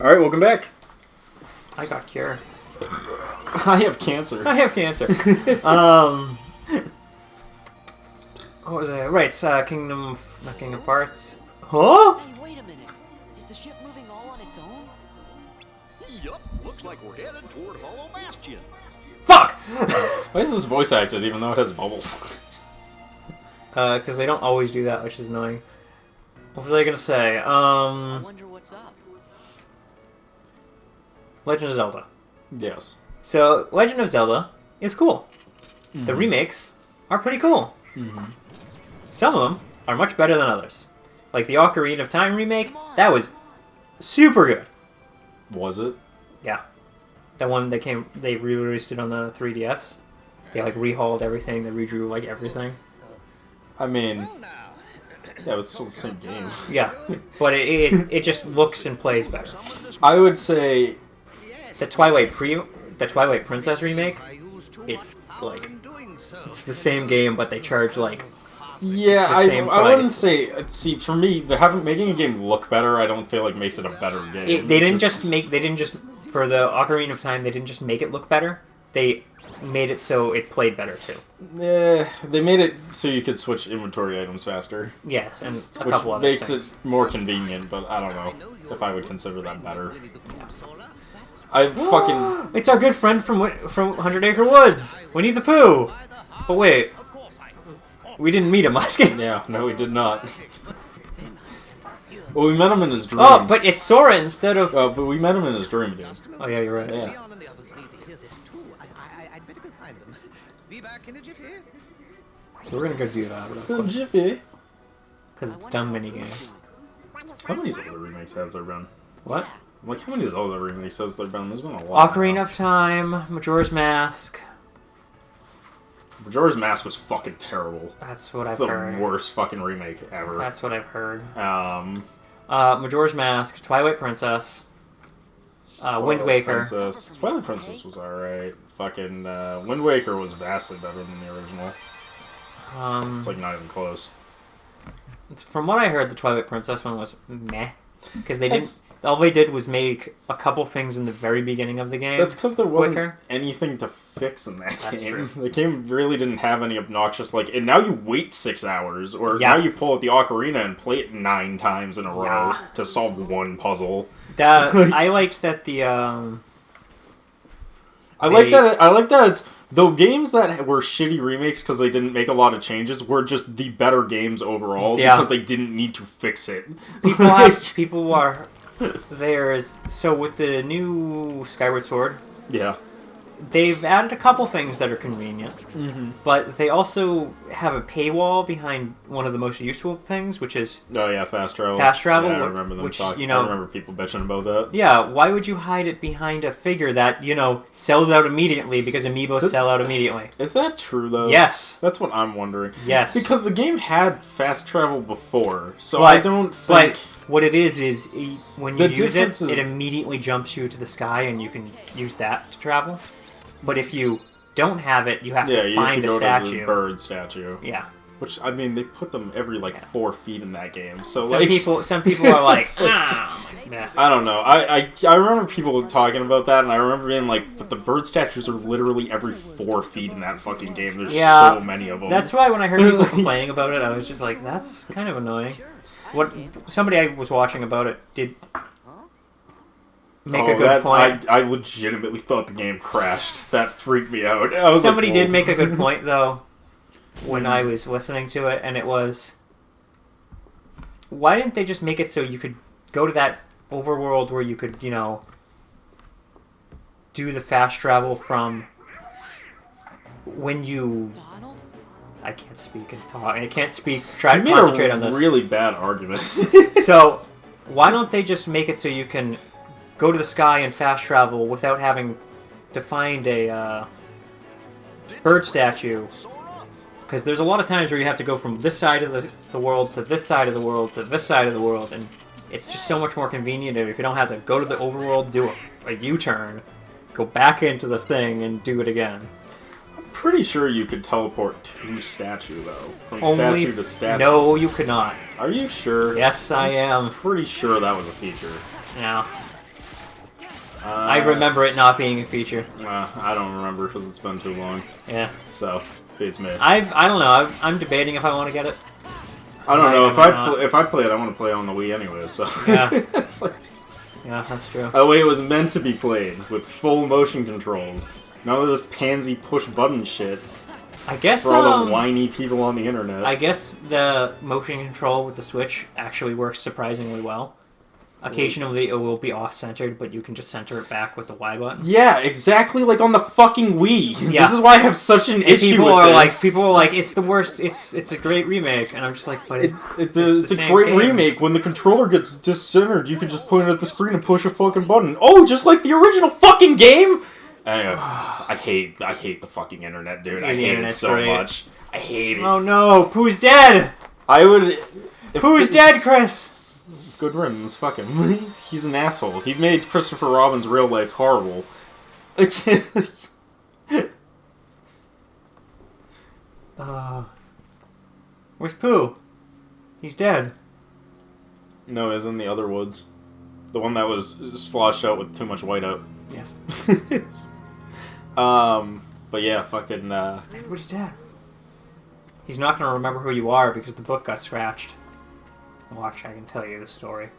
Alright, welcome back. I got cured. I have cancer. I have cancer. What was it? Right, it's not Kingdom Hearts. Huh? Hey, wait a minute. Is the ship moving all on its own? Yup, looks like we're headed toward Hollow Bastion. Fuck! Why is this voice acted even though it has bubbles? Because they don't always do that, which is annoying. What was I gonna say? I wonder what's up. Legend of Zelda. Yes. So, Legend of Zelda is cool. The remakes are pretty cool. Some of them are much better than others. Like the Ocarina of Time remake, that was super good. Was it? Yeah. That one they re-released it on the 3DS. They like rehauled everything, they redrew like everything. I mean, yeah, it was still the same game. Yeah, but it just looks and plays better. I would say, The Twilight Princess remake, it's like it's the same game, but they charge like yeah, the same I wouldn't price. say. See, for me, making a game look better, I don't feel like makes it a better game. They didn't just for the Ocarina of Time. They didn't just make it look better. They made it so it played better too. Yeah, they made it so you could switch inventory items faster, Yes, and a which couple other makes things. it more convenient. But I don't know if I would consider that better. I fucking It's our good friend from 100 Acre Woods, Winnie the Pooh. But wait, we didn't meet him last game. yeah, no, we did not. Well, we met him in his dream. Oh, but it's Sora instead of. But we met him in his dream, dude. Oh yeah, you're right. Yeah. Leon and the others need to hear this too. I'd better go find them. Be back in a jiffy. So we're gonna go do that Oh, Jiffy. because it's dumb minigame. How many Zelda remakes has there been? What? Like, how many Zelda remakes has there been? There's been a lot. Ocarina of Time, Majora's Mask. Majora's Mask was fucking terrible. That's what It's I've the heard. worst fucking remake ever. That's what I've heard. Majora's Mask, Twilight Princess, Wind Waker. Twilight Princess was alright. Fucking Wind Waker was vastly better than the original. It's like not even close. From what I heard, the Twilight Princess one was meh. Because all they did was make a couple things in the very beginning of the game. That's because there wasn't quicker. anything to fix in that That's game. true. The game really didn't have any obnoxious, like, and now you wait 6 hours, or Yeah. now you pull out the Ocarina and play it 9 times in a row Yeah. to solve one puzzle. I liked that the I like that it's the games that were shitty remakes because they didn't make a lot of changes were just the better games overall because they didn't need to fix it. people are so with the new Skyward Sword, Yeah. they've added a couple things that are convenient, but they also have a paywall behind one of the most useful things, which is Oh yeah, fast travel. Fast travel, Yeah, I remember them which, talking. I remember people bitching about that. yeah. Why would you hide it behind a figure that sells out immediately because amiibos sell out immediately? Is that true though? Yes. That's what I'm wondering. Yes. Because the game had fast travel before, so But- I don't think. But what it is when you The use it, difference is- it immediately jumps you to the sky, and you can use that to travel. But if you don't have it, you have to you have to find go a to statue. the bird statue. Yeah. Which, I mean, they put them every 4 feet in that game. So Some people are like, It's like- nah. I don't know. I remember people talking about that, and I remember being like, but the bird statues are literally every 4 feet in that fucking game. There's Yeah, so many of them. That's why when I heard people complaining about it, I was just like, that's kind of annoying. What somebody I was watching about it did make a good point. I legitimately thought the game crashed. That freaked me out. I was Somebody like, did whoa. make a good point, though, when I was listening to it, and it was, why didn't they just make it so you could go to that overworld where you could, do the fast travel from when you... Donald? I can't speak and talk. I can't speak. Try You to made concentrate a on this. really bad argument. So, why don't they just make it so you can go to the sky and fast travel without having to find a bird statue? Because there's a lot of times where you have to go from this side of the world to this side of the world to this side of the world, and it's just so much more convenient if you don't have to go to the overworld, do a U-turn, go back into the thing, and do it again. Pretty sure you could teleport to statue, though. From Only statue to statue. No, you could not. Are you sure? Yes, I am. I'm pretty sure that was a feature. Yeah. I remember it not being a feature. I don't remember because it's been too long. Yeah. So, it's me. I don't know. I'm debating if I want to get it. I don't know. If I play it, I want to play it on the Wii anyway, so... Yeah. It's like... Yeah, that's true. The way it was meant to be played, with full motion controls. None of this pansy push-button shit I guess, for all the whiny people on the internet. I guess the motion control with the Switch actually works surprisingly well. Occasionally it will be off-centered, but you can just center it back with the Y button. Yeah, exactly like on the fucking Wii. Yeah. This is why I have such an issue People with are this. people are like, it's the worst. It's a great remake, and I'm just like, but It's a the great same game. remake. When the controller gets discentered, you can just point it at the screen and push a fucking button. Oh, just like the original fucking game. Anyway, I hate the fucking internet, dude. I hate it so much. I hate it. Oh no, Pooh's dead. I would. Pooh's dead, Chris. Good riddance. Fuck him. He's an asshole. He made Christopher Robin's real life horrible. Where's Pooh? He's dead. No, he's in the other woods. The one that was splotched out with too much whiteout. Yes. It's, but yeah, fucking, Everybody's dead. He's not gonna remember who you are because the book got scratched. Watch, I can tell you the story.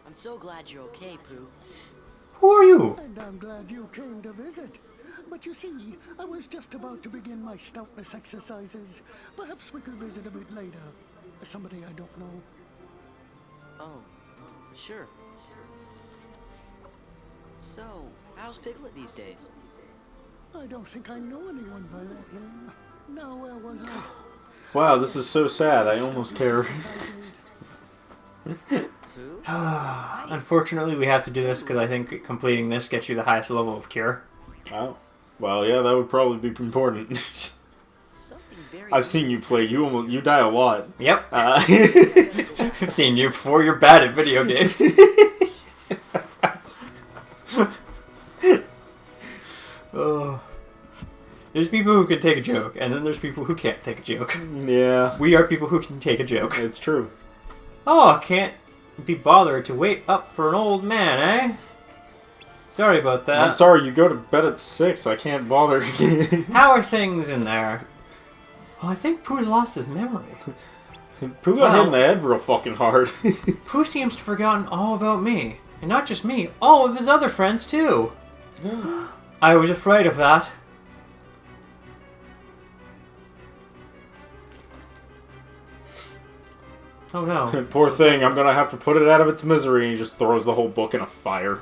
I'm so glad you're okay, Pooh. Who are you? And I'm glad you came to visit. But you see, I was just about to begin my stoutness exercises. Perhaps we could visit a bit later. Somebody I don't know. Oh, sure. So, how's Piglet these days? I don't think I know anyone by that name. Now, where was I? wow, this is so sad. I almost care. Pooh? Unfortunately, we have to do this because I think completing this gets you the highest level of cure. Oh. Well, yeah, that would probably be important. Something very I've seen you play. You die a lot. Yep. Uh, I've seen you before. You're bad at video games. Oh. There's people who can take a joke, and then there's people who can't take a joke. yeah, We are people who can take a joke. it's true. Oh, can't be bothered to wait up for an old man, eh? Sorry about that. I'm sorry, you go to bed at 6. I can't bother. How are things in there? Oh, I think Pooh's lost his memory. Pooh got hit in the head real fucking hard. Pooh seems to have forgotten all about me. And not just me, all of his other friends, too. I was afraid of that. Oh no. Poor thing, I'm gonna have to put it out of its misery, and he just throws the whole book in a fire.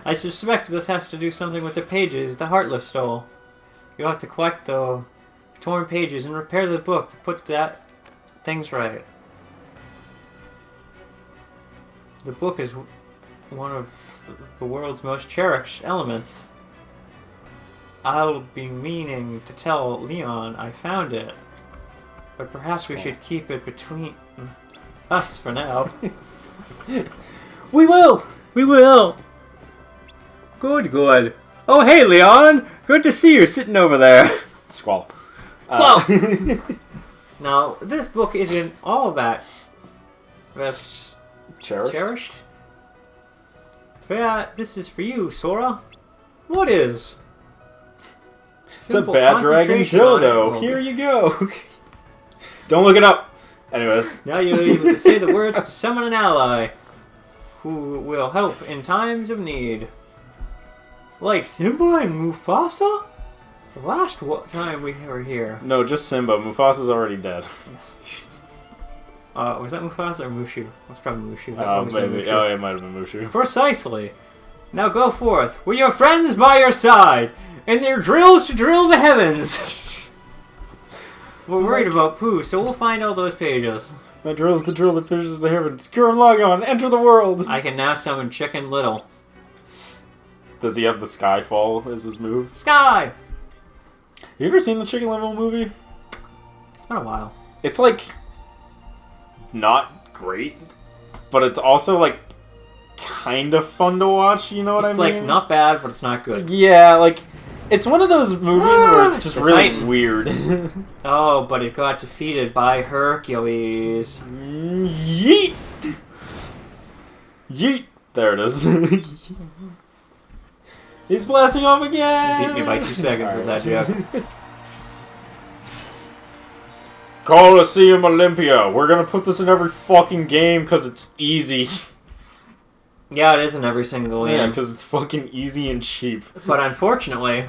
I suspect this has to do something with the pages the Heartless stole. You'll have to collect the torn pages and repair the book to put that things right. The book is one of the world's most cherished elements. I'll be meaning to tell Leon I found it, but perhaps we should keep it between us for now. We will! We will! Good, good. Oh, hey, Leon! Good to see you sitting over there. Squall. Squall! Now, this book isn't all that's Cherished? Fair, this is for you, Sora. What is? It's a bad Dragon Joe, though. Here you go. Don't look it up. Anyways. Now you're able to say the words to summon an ally who will help in times of need. Like Simba and Mufasa? The last time we were here. No, just Simba. Mufasa's already dead. Yes. Was that Mufasa or Mushu? It was probably Mushu. Maybe. Oh, it might have been Mushu. Precisely. Now go forth, with your friends by your side, and their drills to drill the heavens. We're worried about Pooh, so we'll find all those pages. My drill is the drill that pierces the heavens. Cure and log on. Enter the world. I can now summon Chicken Little. Does he have the Skyfall as his move? Sky! You ever seen the Chicken Little movie? It's been a while. It's like not great, but it's also like kind of fun to watch. You know what I It's mean? like not bad, but it's not good. Yeah, like it's one of those movies where it's just The really Titan. weird. Oh, but it got defeated by Hercules. Yeet! Yeet! There it is. He's blasting off again! Beat me by 2 seconds with that joke. Coliseum Olympia. We're gonna put this in every fucking game because it's easy. Yeah, it is in every single game. Yeah, because it's fucking easy and cheap. But unfortunately,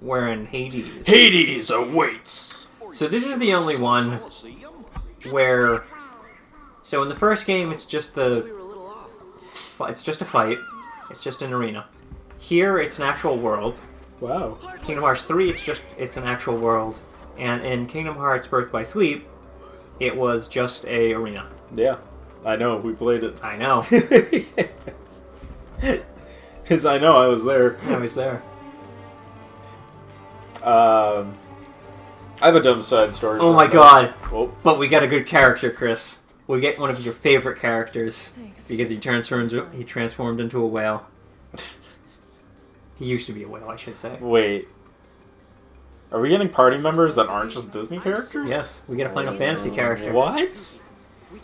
we're in Hades. Hades awaits! So this is the only one where... So in the first game, it's just We the... were a little off. It's just a fight. It's just an arena. Here, it's an actual world. Wow. Kingdom Hearts 3, it's an actual world. And in Kingdom Hearts Birth by Sleep, it was just a arena. Yeah. I know, we played it. I know. Yes, I know, I was there. I was there. I have a dumb side story. Oh my god. Oh. But we got a good character, Chris. We get one of your favorite characters. Thanks. Because he transformed into a whale. He used to be a whale, I should say. Wait. Are we getting party members that aren't just Disney characters? Yes, we get a Final Fantasy character. What?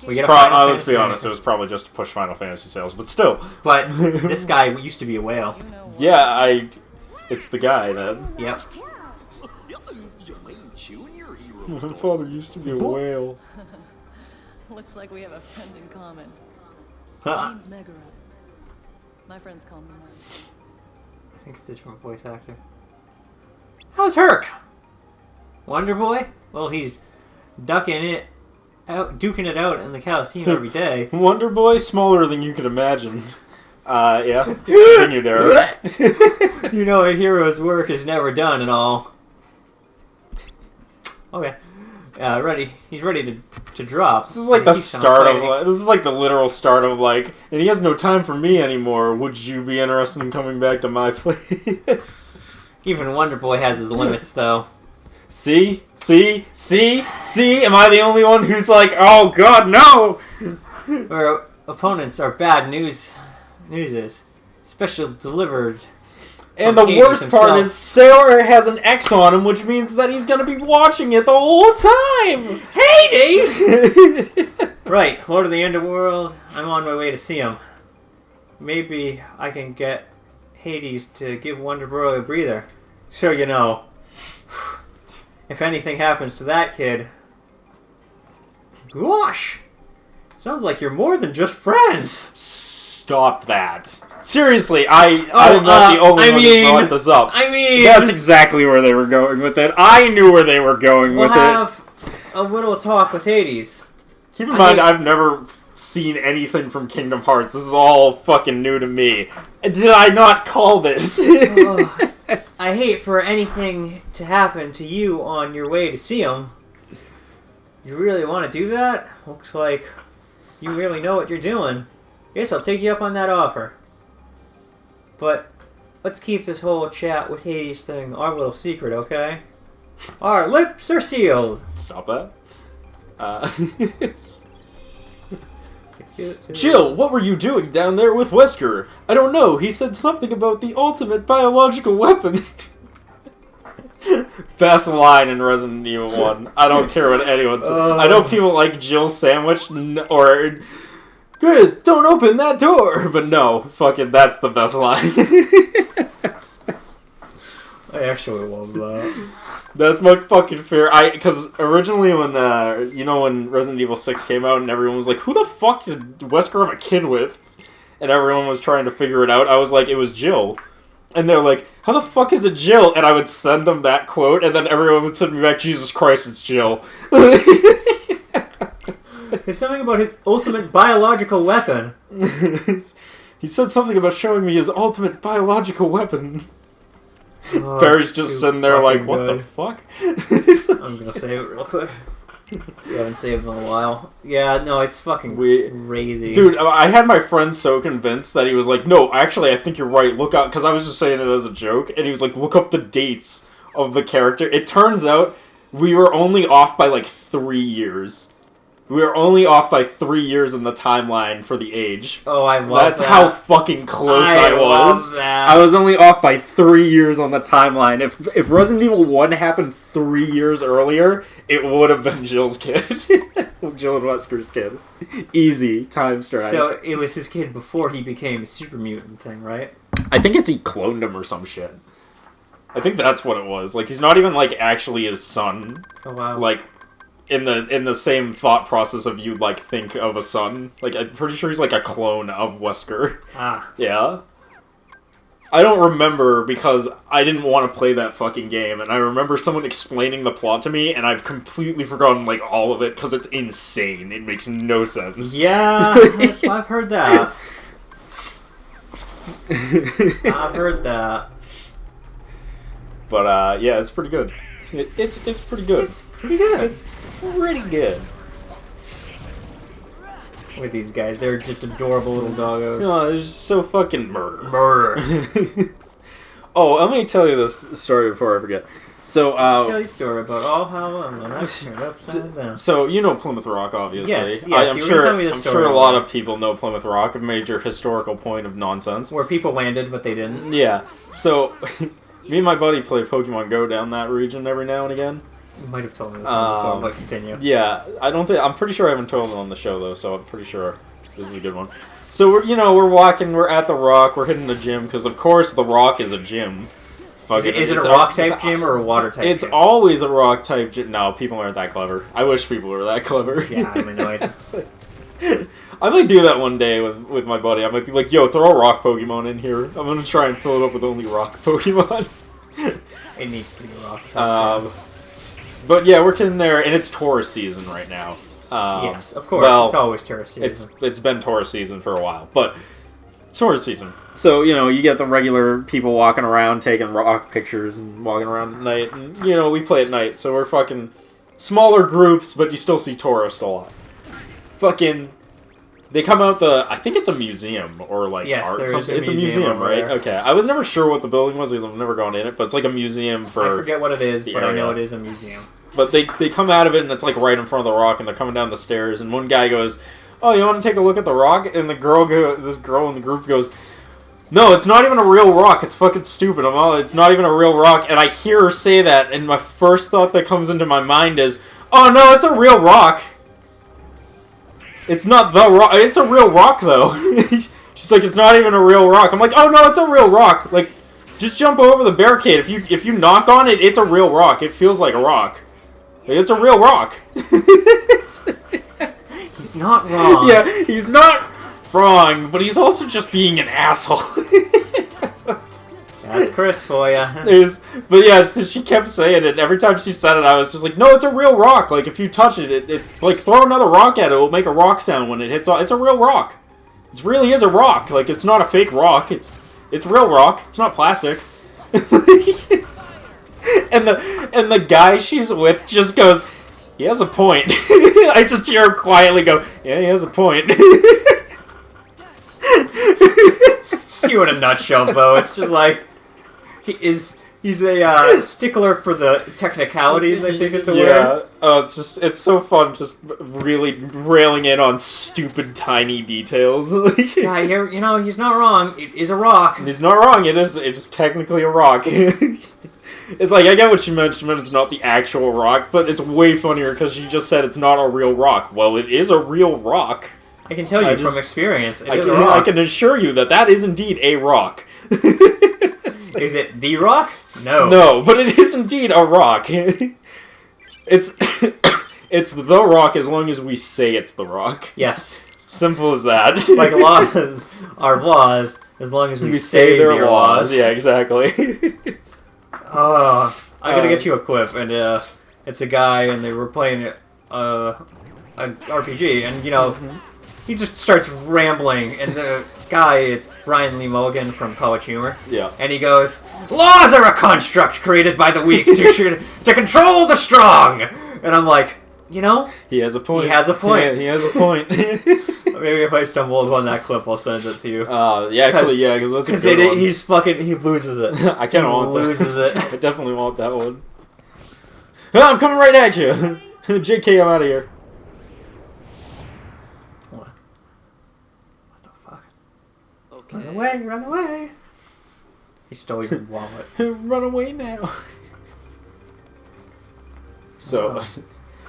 We get a Final Let's be Fantasy honest, it character. was probably just to push Final Fantasy sales, but still. But this guy used to be a whale. You know what? Yeah, it's the guy that... Yep. You mean Junior Hero? My father used to be a whale. Looks like we have a friend in common. Huh. My name's Megara. My friends call me Mark. I think it's a different voice actor. How's Herc? Wonder Boy? Well, he's duking it duking it out in the Coliseum every day. Wonder Boy, smaller than you could imagine. Yeah. Continue, Derek. You know, a hero's work is never done and all. Okay. Ready. He's ready to drop. This is like the start of... This is like the literal start of, like... And he has no time for me anymore. Would you be interested in coming back to my place? Even Wonder Boy has his limits, though. See? Am I the only one who's like, oh god, no! Our opponents are bad news. Special delivered. And the from worst Hades part himself. is Sarah has an X on him, which means that he's gonna be watching it the whole time! Hades! Right, Lord of the Underworld. I'm on my way to see him. Maybe I can get Hades to give Wonder Boy a breather. So you know, if anything happens to that kid... Gosh! Sounds like you're more than just friends! Stop that. Seriously, I'm not the only one who brought this up. I mean... That's exactly where they were going with it. I knew where they were going We'll with it. have a little talk with Hades. Keep in mind, I've never seen anything from Kingdom Hearts. This is all fucking new to me. Did I not call this? Ugh. I hate for anything to happen to you on your way to see him. You really want to do that? Looks like you really know what you're doing. Guess I'll take you up on that offer. But let's keep this whole chat with Hades thing our little secret, okay? Our lips are sealed. Stop that. Jill, what were you doing down there with Wesker? I don't know. He said something about the ultimate biological weapon. Best line in Resident Evil 1. I don't care what anyone says. I know people like Jill Sandwich or... Good, don't open that door! But no, fucking that's the best line. I actually love that. That's my fucking fear. Because originally when, when Resident Evil 6 came out and everyone was like, who the fuck did Wesker have a kid with? And everyone was trying to figure it out. I was like, it was Jill. And they're like, how the fuck is it Jill? And I would send them that quote, and then everyone would send me back, Jesus Christ, it's Jill. There's something about his ultimate biological weapon. He said something about showing me his ultimate biological weapon. Oh, Barry's just sitting there like, what the fuck? I'm gonna save it real quick. We haven't saved in a while. Yeah, no, it's fucking crazy. Dude, I had my friend so convinced that he was like, no, actually, I think you're right, look up, because I was just saying it as a joke, and he was like, look up the dates of the character. It turns out we were only off by like 3 years. We were only off by 3 years in the timeline for the age. Oh, I love That's that. how fucking close I was. Love that. I was only off by 3 years on the timeline. If Resident Evil 1 happened 3 years earlier, it would have been Jill's kid. Jill and Wesker's kid. Easy time strike. So it was his kid before he became a super mutant thing, right? I think he cloned him or some shit. I think that's what it was. Like, he's not even, like, actually his son. Oh, wow. Like, in the same thought process of you, like, think of a son. Like, I'm pretty sure he's, like, a clone of Wesker. Ah. Yeah. I don't remember because I didn't want to play that fucking game, and I remember someone explaining the plot to me, and I've completely forgotten, like, all of it because it's insane. It makes no sense. Yeah, I've heard that. I've heard that. But, yeah, it's pretty good. It's pretty good. It's pretty good. It's pretty good. With these guys, they're just adorable little doggos. No, it's just so fucking murder. Murder. Oh, let me tell you this story before I forget. So, Tell you a story about how I turned upside down. So you know Plymouth Rock, obviously. Yes, I'm you were sure. telling me the I'm story sure a lot already. of people know Plymouth Rock, a major historical point of nonsense. Where people landed, but they didn't. Yeah. So, me and my buddy play Pokemon Go down that region every now and again. You might have told me this one before, but continue. Yeah, I don't think. I'm pretty sure I haven't told it on the show though, so I'm pretty sure this is a good one. So we're walking, we're at the Rock, we're hitting the gym because of course the Rock is a gym. Is it a rock type gym or a water type It's gym? always a rock type gym. No, people aren't that clever. I wish people were that clever. Yeah, I'm annoyed. I might do that one day with my buddy. I might be like, yo, throw a rock Pokemon in here. I'm going to try and fill it up with only rock Pokemon. It needs to be a rock type gym. But yeah, we're getting there, and it's tourist season right now. Yes, of course. Well, it's always tourist season. It's been tourist season for a while, but it's tourist season. So, you get the regular people walking around, taking rock pictures and walking around at night. And, we play at night, so we're fucking smaller groups, but you still see tourists a lot. Fucking... They come out I think it's a museum, or like Yes, art there is something. a It's a museum museum, over right? there. Okay. I was never sure what the building was because I've never gone in it, but it's like a museum for... I forget what it is, the but I know area. it is a museum. But they come out of it, and it's like right in front of the Rock, and they're coming down the stairs, and one guy goes, "Oh, you want to take a look at the Rock?" And this girl in the group goes, "No, it's not even a real rock. It's fucking stupid. It's not even a real rock." And I hear her say that, and my first thought that comes into my mind is, "Oh no, it's a real rock. It's not the rock. It's a real rock, though." She's like, "It's not even a real rock." I'm like, "Oh no, it's a real rock. Like, just jump over the barricade. If you knock on it, it's a real rock. It feels like a rock. Like, it's a real rock." He's not wrong. Yeah, he's not wrong, but he's also just being an asshole. That's Chris for you. But yeah, so she kept saying it, and every time she said it, I was just like, "No, it's a real rock. Like, if you touch it, it's like, throw another rock at it, it'll make a rock sound when it hits on. It's a real rock. It really is a rock. Like, it's not a fake rock. It's real rock. It's not plastic." And the guy she's with just goes, "He has a point." I just hear him quietly go, "Yeah, he has a point." See you in a nutshell, Bo. It's just like he's a stickler for the technicalities, I think is the word. Oh, it's so fun just really railing in on stupid tiny details. Yeah, he's not wrong. It is a rock. He's not wrong. It is technically a rock. It's like, I get what she meant. She meant it's not the actual rock, but it's way funnier because she just said it's not a real rock. Well, it is a real rock. I can tell you from experience, it is a I rock. can assure you that is indeed a rock. Is it the rock? No. No, but it is indeed a rock. It's the rock as long as we say it's the rock. Yes. Simple as that. Like laws are laws as long as we say their they're laws. Yeah, exactly. I'm gonna get you a quip, and it's a guy, and they were playing an RPG, and he just starts rambling, and the guy, it's Brian Lee Mulligan from College Humor, Yeah. and he goes, "Laws are a construct created by the weak to control the strong," and I'm like, He has a point. He has a point. Yeah, he has a point. maybe if I stumble upon that clip, I'll send it to you. Yeah, actually, yeah, because that's a good one. He loses it. I kind of want that. loses it. I definitely want that one. I'm coming right at you. JK, I'm out of here. What? What the fuck? Okay. Run away! Run away! He stole your wallet. Run away now. So,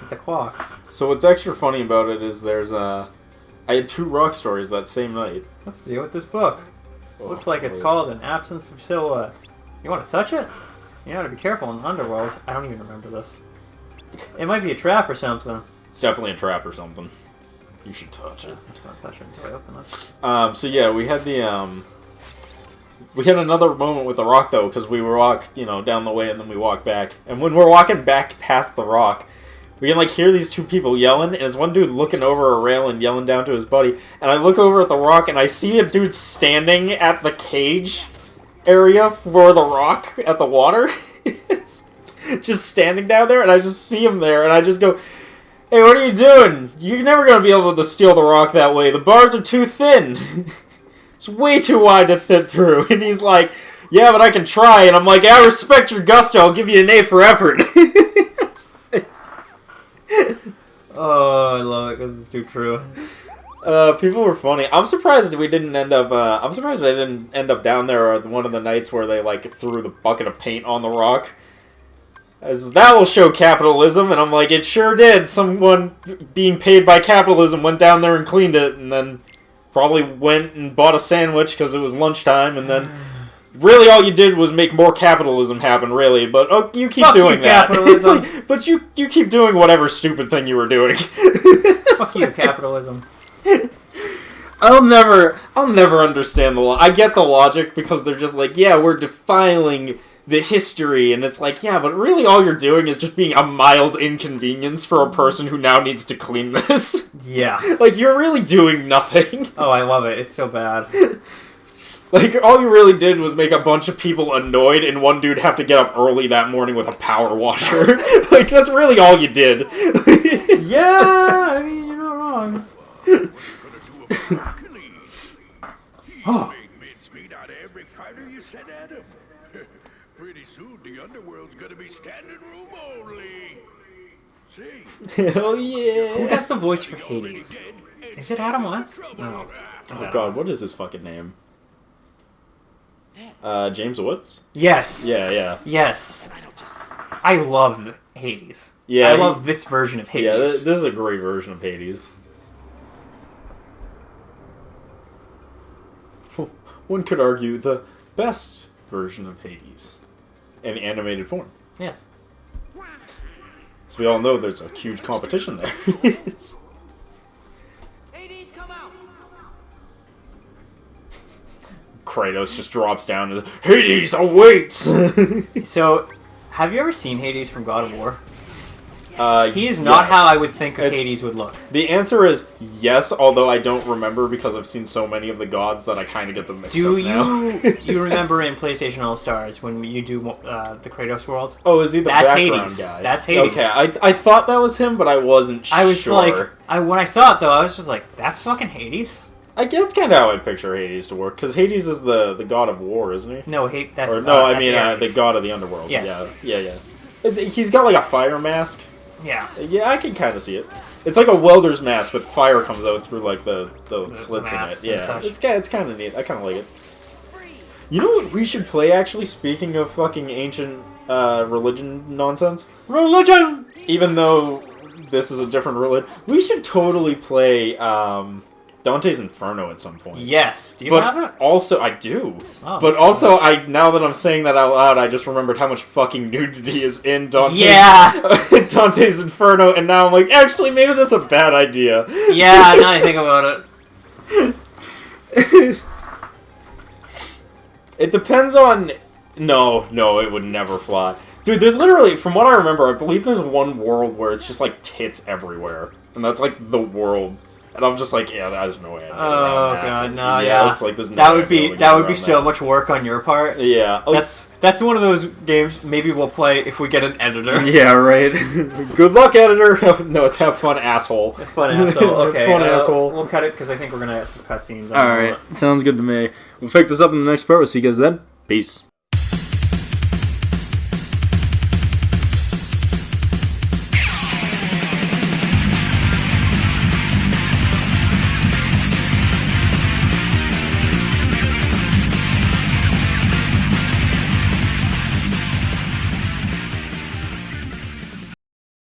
It's a quack. so what's extra funny about it is there's I had 2 rock stories that same night. Let's deal with this book. Looks like it's Oh. called An Absence of Silhouette. You want to touch it? You gotta be careful in the underworld. I don't even remember this. It might be a trap or something. It's definitely a trap or something. You should touch it. I'm just gonna touch it until I open it. So yeah, we had we had another moment with the rock though, because we walk, down the way and then we walk back. And when we're walking back past the rock, we can hear these 2 people yelling, and there's one dude looking over a rail and yelling down to his buddy. And I look over at the rock and I see a dude standing at the cage area for the rock at the water. It's just standing down there, and I just see him there, and I just go, "Hey, what are you doing? You're never gonna be able to steal the rock that way. The bars are too thin." It's way too wide to fit through. And he's like, "Yeah, but I can try." And I'm like, "I respect your gusto. I'll give you an A for effort." Oh, I love it because it's too true. People were funny. I'm surprised we didn't end up. I'm surprised I didn't end up down there on one of the nights where they threw the bucket of paint on the rock. As that will show capitalism, and I'm like, it sure did. Someone being paid by capitalism went down there and cleaned it, and then probably went and bought a sandwich because it was lunchtime, and then really all you did was make more capitalism happen, really. But you keep doing that. Capitalism. But you keep doing whatever stupid thing you were doing. Fuck you, capitalism. I'll never understand the law. I get the logic because they're just like, yeah, we're defiling the history, and it's like, yeah, but really all you're doing is just being a mild inconvenience for a person who now needs to clean this. Yeah. You're really doing nothing. Oh, I love it. It's so bad. All you really did was make a bunch of people annoyed and one dude have to get up early that morning with a power washer. That's really all you did. Yeah, I mean, you're not wrong. Oh. Make mincemeat out of every fighter you send at him. Pretty soon the underworld's gonna be standing room only. See? Hell Who yeah. does the voice for Hades? Is it Adam West? No. Oh god, what is his fucking name? James Woods? Yes. Yeah. Yes. I love Hades. Yeah, I love this version of Hades. Yeah, this is a great version of Hades. One could argue the best version of Hades in animated form. Yes. So we all know there's a huge competition there. Hades, come out! Kratos just drops down and Hades awaits! So, have you ever seen Hades from God of War? He is yes. not how I would think It's- Hades would look. The answer is yes, although I don't remember because I've seen so many of the gods that I kind of get them mixed Do up now. you remember in PlayStation All Stars when you do the Kratos world? Oh, is he the That's background Hades. guy? That's Hades. Okay, I thought that was him, but I wasn't sure. I was like, when I saw it though, I was just like, that's fucking Hades. I guess that's kind of how I picture Hades to work, because Hades is the god of war, isn't he? No, that's Or no, I that's mean Ares. the god of the underworld. Yes. Yeah. He's got like a fire mask. Yeah. Yeah, I can kind of see it. It's like a welder's mask, but fire comes out through like the slits in it. masks and Yeah, such. it's kind of neat. I kind of like it. You know what we should play actually? Speaking of fucking ancient religion nonsense, Religion. even though this is a different religion, we should totally play Dante's Inferno at some point. Yes. Do you But have it? also, I do. Oh. But also, now that I'm saying that out loud, I just remembered how much fucking nudity is in Dante's, Yeah. Dante's Inferno, and now I'm like, actually, maybe that's a bad idea. Yeah. Now I think about it. It depends on... No, it would never fly. Dude, there's literally, from what I remember, I believe there's one world where it's just like tits everywhere. And that's like the world. And I'm just like, yeah, there's no way I'd get around that. God, no, yeah. It's like, there's no That way would I'd be able be to that get would be around so that. much work on your part. Yeah. That's one of those games maybe we'll play if we get an editor. Yeah, right. Good luck, editor. No, it's have fun, asshole. Fun asshole. Okay. Fun asshole. We'll cut it because I think we're gonna have some cutscenes. Alright, sounds good to me. We'll pick this up in the next part. We'll see you guys then. Peace.